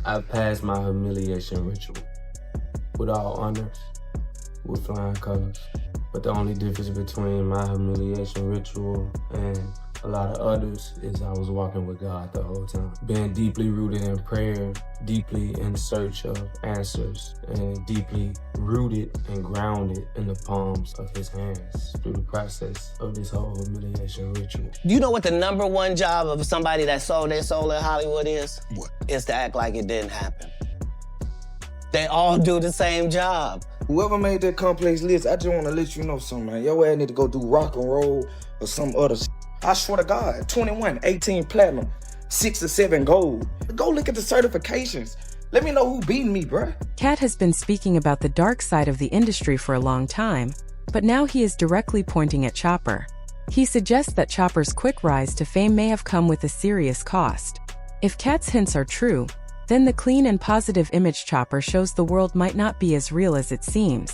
I passed my humiliation ritual with all honors, with flying colors. But the only difference between my humiliation ritual and a lot of others is I was walking with God the whole time. Being deeply rooted in prayer, deeply in search of answers, and deeply rooted and grounded in the palms of his hands through the process of this whole humiliation ritual. You know what the #1 job of somebody that sold their soul in Hollywood is? What? Is to act like it didn't happen. They all do the same job. Whoever made that complex list, I just want to let you know something, man. Your ass need to go do rock and roll or some other shit. I swear to God, 21, 18 platinum, 6 or 7 gold. Go look at the certifications. Let me know who beating me, bruh. Katt has been speaking about the dark side of the industry for a long time, but now he is directly pointing at Chopper. He suggests that Chopper's quick rise to fame may have come with a serious cost. If Katt's hints are true, then the clean and positive image Chopper shows the world might not be as real as it seems.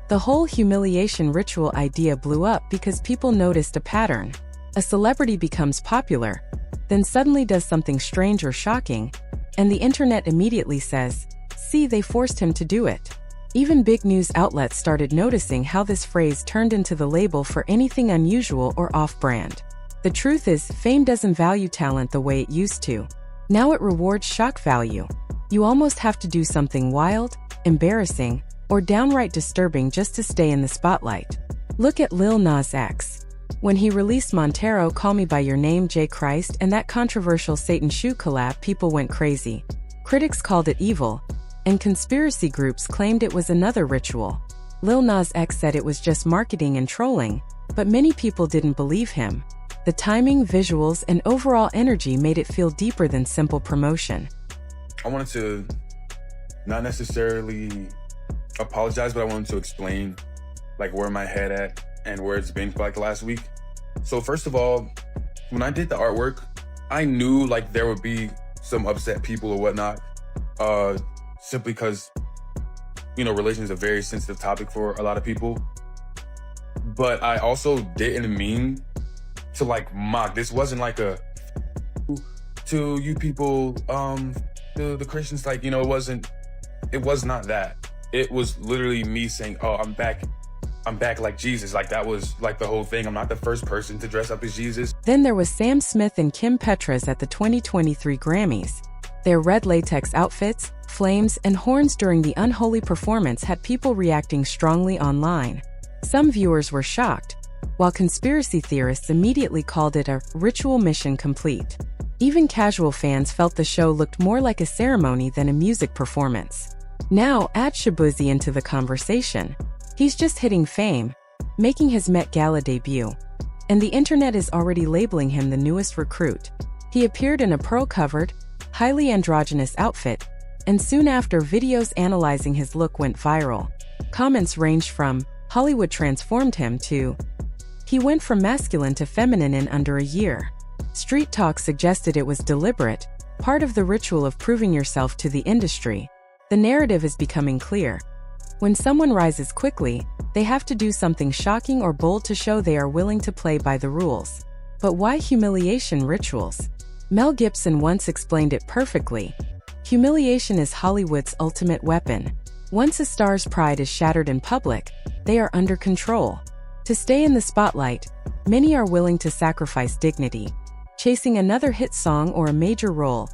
The whole humiliation ritual idea blew up because people noticed a pattern. A celebrity becomes popular, then suddenly does something strange or shocking, and the internet immediately says, "See, they forced him to do it." Even big news outlets started noticing how this phrase turned into the label for anything unusual or off-brand. The truth is, fame doesn't value talent the way it used to. Now it rewards shock value. You almost have to do something wild, embarrassing, or downright disturbing just to stay in the spotlight. Look at Lil Nas X. When he released Montero, Call Me By Your Name, J. Christ, and that controversial Satan shoe collab, people went crazy. Critics called it evil, and conspiracy groups claimed it was another ritual. Lil Nas X said it was just marketing and trolling, but many people didn't believe him. The timing, visuals, and overall energy made it feel deeper than simple promotion. I wanted to not necessarily apologize, but I wanted to explain like where my head at and where it's been for like the last week. So first of all, when I did the artwork, I knew like there would be some upset people or whatnot, simply because, you know, religion is a very sensitive topic for a lot of people. But I also didn't mean to like mock. This wasn't like a to you people, the Christians, like, you know, it was not that. It was literally me saying, oh, I'm back like Jesus. Like that was like the whole thing. I'm not the first person to dress up as Jesus. Then there was Sam Smith and Kim Petras at the 2023 Grammys. Their red latex outfits, flames, and horns during the unholy performance had people reacting strongly online. Some viewers were shocked, while conspiracy theorists immediately called it a ritual mission complete. Even casual fans felt the show looked more like a ceremony than a music performance. Now, add Shaboozey into the conversation. He's just hitting fame, making his Met Gala debut, and the internet is already labeling him the newest recruit. He appeared in a pearl-covered, highly androgynous outfit, and soon after, videos analyzing his look went viral. Comments ranged from, "Hollywood transformed him," to, "He went from masculine to feminine in under a year." Street Talk suggested it was deliberate, part of the ritual of proving yourself to the industry. The narrative is becoming clear. When someone rises quickly, they have to do something shocking or bold to show they are willing to play by the rules. But why humiliation rituals? Mel Gibson once explained it perfectly. Humiliation is Hollywood's ultimate weapon. Once a star's pride is shattered in public, they are under control. To stay in the spotlight, many are willing to sacrifice dignity, chasing another hit song or a major role,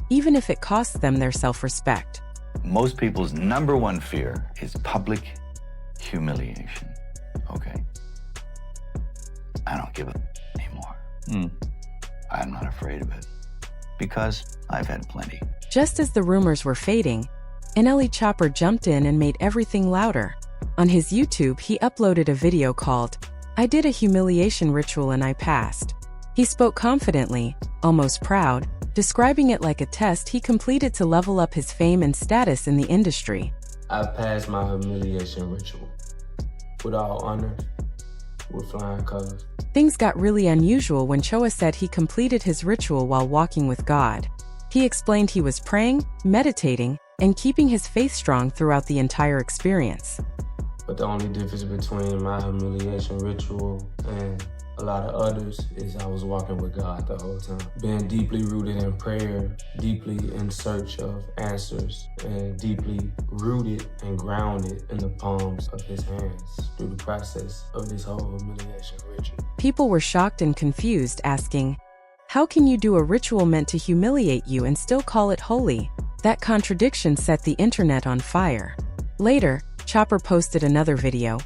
even if it costs them their self-respect. Most people's #1 fear is public humiliation, okay? I don't give a anymore. I'm not afraid of it, because I've had plenty. Just as the rumors were fading, NLE Choppa jumped in and made everything louder. On his YouTube, he uploaded a video called, "I Did a Humiliation Ritual and I Passed." He spoke confidently, almost proud, describing it like a test he completed to level up his fame and status in the industry. I passed my humiliation ritual with all honors, with flying colors. Things got really unusual when Choppa said he completed his ritual while walking with God. He explained he was praying, meditating, and keeping his faith strong throughout the entire experience. But the only difference between my humiliation ritual and a lot of others is I was walking with God the whole time. Being deeply rooted in prayer, deeply in search of answers, and deeply rooted and grounded in the palms of his hands through the process of this whole humiliation ritual. People were shocked and confused, asking, "How can you do a ritual meant to humiliate you and still call it holy?" That contradiction set the internet on fire. Later, Choppa posted another video,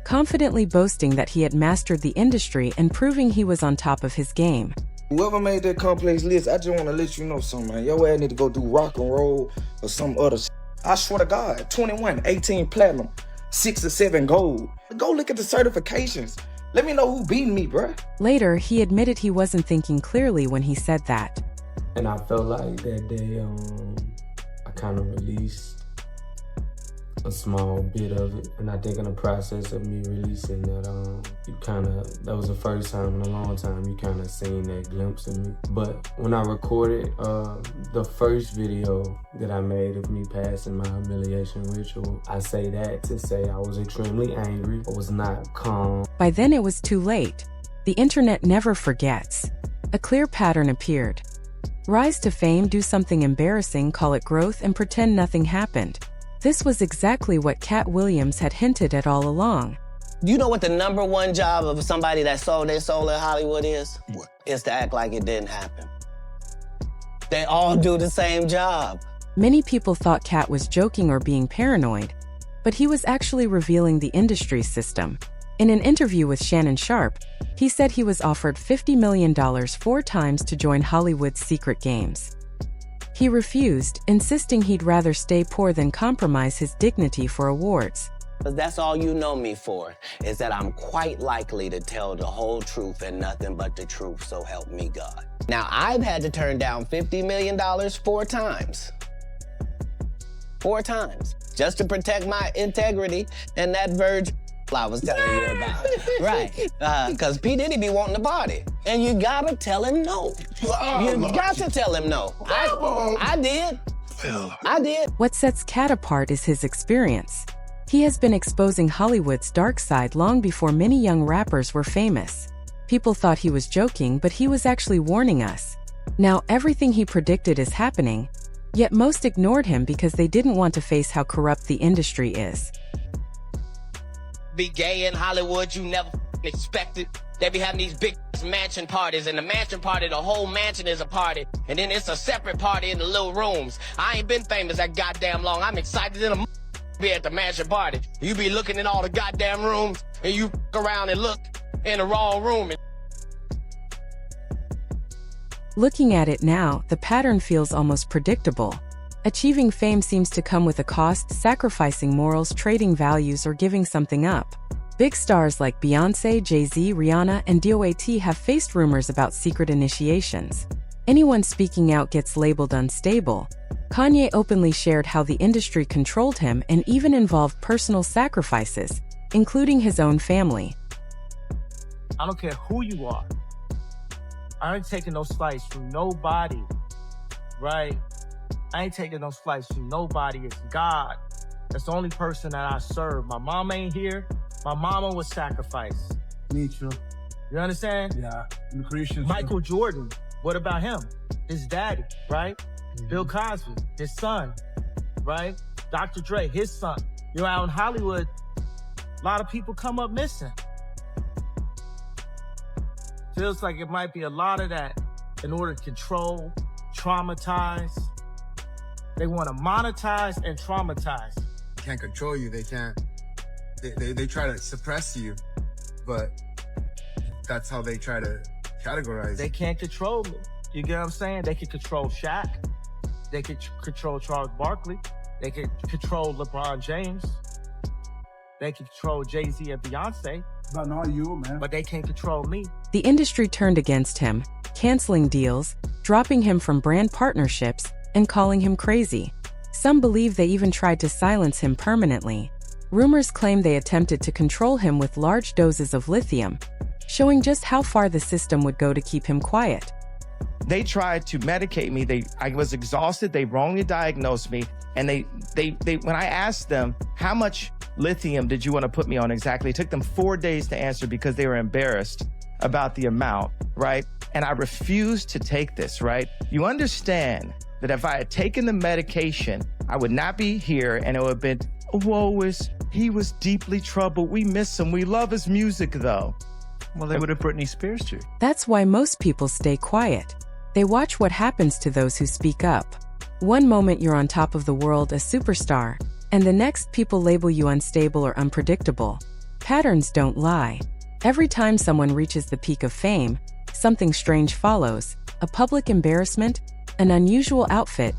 confidently boasting that he had mastered the industry and proving he was on top of his game. Whoever made that complex list, I just want to let you know something, man. Your ass need to go do rock and roll or some other shit. I swear to God, 21, 18 platinum, 6 or 7 gold. Go look at the certifications. Let me know who beat me, bruh. Later, he admitted he wasn't thinking clearly when he said that. And I felt like that day, I kind of released a small bit of it. And I think in the process of me releasing that, that was the first time in a long time you kind of seen that glimpse of me. But when I recorded the first video that I made of me passing my humiliation ritual, I say that to say I was extremely angry. I was not calm. By then it was too late. The internet never forgets. A clear pattern appeared. Rise to fame, do something embarrassing, call it growth, and pretend nothing happened. This was exactly what Katt Williams had hinted at all along. You know what the #1 job of somebody that sold their soul in Hollywood is? What? Is to act like it didn't happen. They all do the same job. Many people thought Katt was joking or being paranoid, but he was actually revealing the industry system. In an interview with Shannon Sharpe, he said he was offered $50 million 4 times to join Hollywood's secret games. He refused, insisting he'd rather stay poor than compromise his dignity for awards. Because that's all you know me for, is that I'm quite likely to tell the whole truth and nothing but the truth, so help me God. Now, I've had to turn down $50 million 4 times. 4 times. Just to protect my integrity and that virgin I was telling you about. Right. Because P. Diddy be wanting to party. And you gotta tell him no. You got to tell him no. I did. I did. What sets Katt apart is his experience. He has been exposing Hollywood's dark side long before many young rappers were famous. People thought he was joking, but he was actually warning us. Now everything he predicted is happening, yet most ignored him because they didn't want to face how corrupt the industry is. Be gay in Hollywood, you never expected. They be having these big mansion parties, and the mansion party, the whole mansion is a party, and then it's a separate party in the little rooms. I ain't been famous that goddamn long. I'm excited in a be at the mansion party. You be looking in all the goddamn rooms, and you around and look in the wrong room. Looking at it now, the pattern feels almost predictable. Achieving fame seems to come with a cost, sacrificing morals, trading values, or giving something up. Big stars like Beyonce, Jay-Z, Rihanna, and DOAT have faced rumors about secret initiations. Anyone speaking out gets labeled unstable. Kanye openly shared how the industry controlled him and even involved personal sacrifices, including his own family. I don't care who you are. I ain't taking those flights from nobody, right? I ain't taking those flights from nobody. It's God. That's the only person that I serve. My mom ain't here. My mama was sacrificed. Me too. You understand? Yeah, I'm Christian. Michael Jordan, what about him? His daddy, right? Bill Cosby, his son, right? Dr. Dre, his son. You're out in Hollywood, a lot of people come up missing. Feels like it might be a lot of that in order to control, traumatize. They want to monetize and traumatize. They can't control you. They can't. They try to suppress you, but that's how they try to categorize. They can't control me. You get what I'm saying? They can control Shaq. They can control Charles Barkley. They can control LeBron James. They can control Jay-Z and Beyonce. But not you, man. But they can't control me. The industry turned against him, canceling deals, dropping him from brand partnerships, and calling him crazy. Some believe they even tried to silence him permanently. Rumors claim they attempted to control him with large doses of lithium, showing just how far the system would go to keep him quiet. They tried to medicate me. I was exhausted. They wrongly diagnosed me. And they when I asked them, how much lithium did you want to put me on exactly? It took them 4 days to answer because they were embarrassed about the amount, right? And I refused to take this, right? You understand that if I had taken the medication, I would not be here and it would have been, he was deeply troubled. We miss him. We love his music though. Well, they would have Britney Spears you. That's why most people stay quiet. They watch what happens to those who speak up. One moment you're on top of the world, a superstar, and the next people label you unstable or unpredictable. Patterns don't lie. Every time someone reaches the peak of fame, something strange follows, a public embarrassment, an unusual outfit,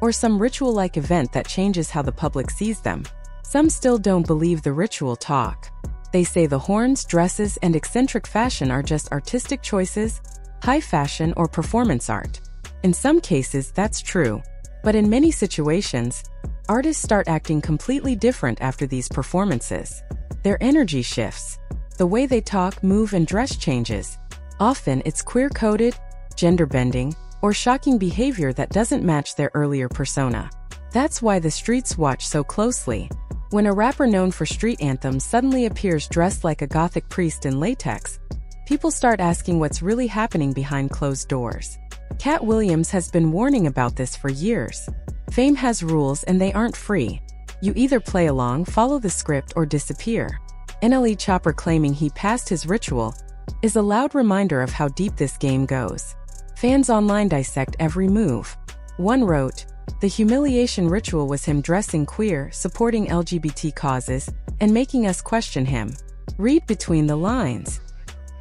or some ritual-like event that changes how the public sees them. Some still don't believe the ritual talk. They say the horns, dresses, and eccentric fashion are just artistic choices, high fashion, or performance art. In some cases, that's true. But in many situations, artists start acting completely different after these performances. Their energy shifts. The way they talk, move, and dress changes. Often it's queer-coded, gender-bending, or shocking behavior that doesn't match their earlier persona. That's why the streets watch so closely. When a rapper known for street anthems suddenly appears dressed like a gothic priest in latex, people start asking what's really happening behind closed doors. Katt Williams has been warning about this for years. Fame has rules and they aren't free. You either play along, follow the script, or disappear. NLE Choppa claiming he passed his ritual is a loud reminder of how deep this game goes. Fans online dissect every move. One wrote, "The humiliation ritual was him dressing queer, supporting LGBT causes, and making us question him. Read between the lines."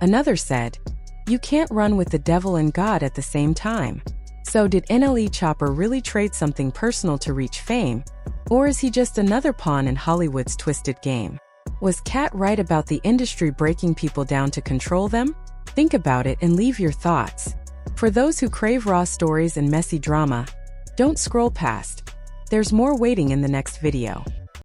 Another said, "You can't run with the devil and God at the same time." So did NLE Choppa really trade something personal to reach fame? Or is he just another pawn in Hollywood's twisted game? Was Katt right about the industry breaking people down to control them? Think about it and leave your thoughts. For those who crave raw stories and messy drama, don't scroll past. There's more waiting in the next video.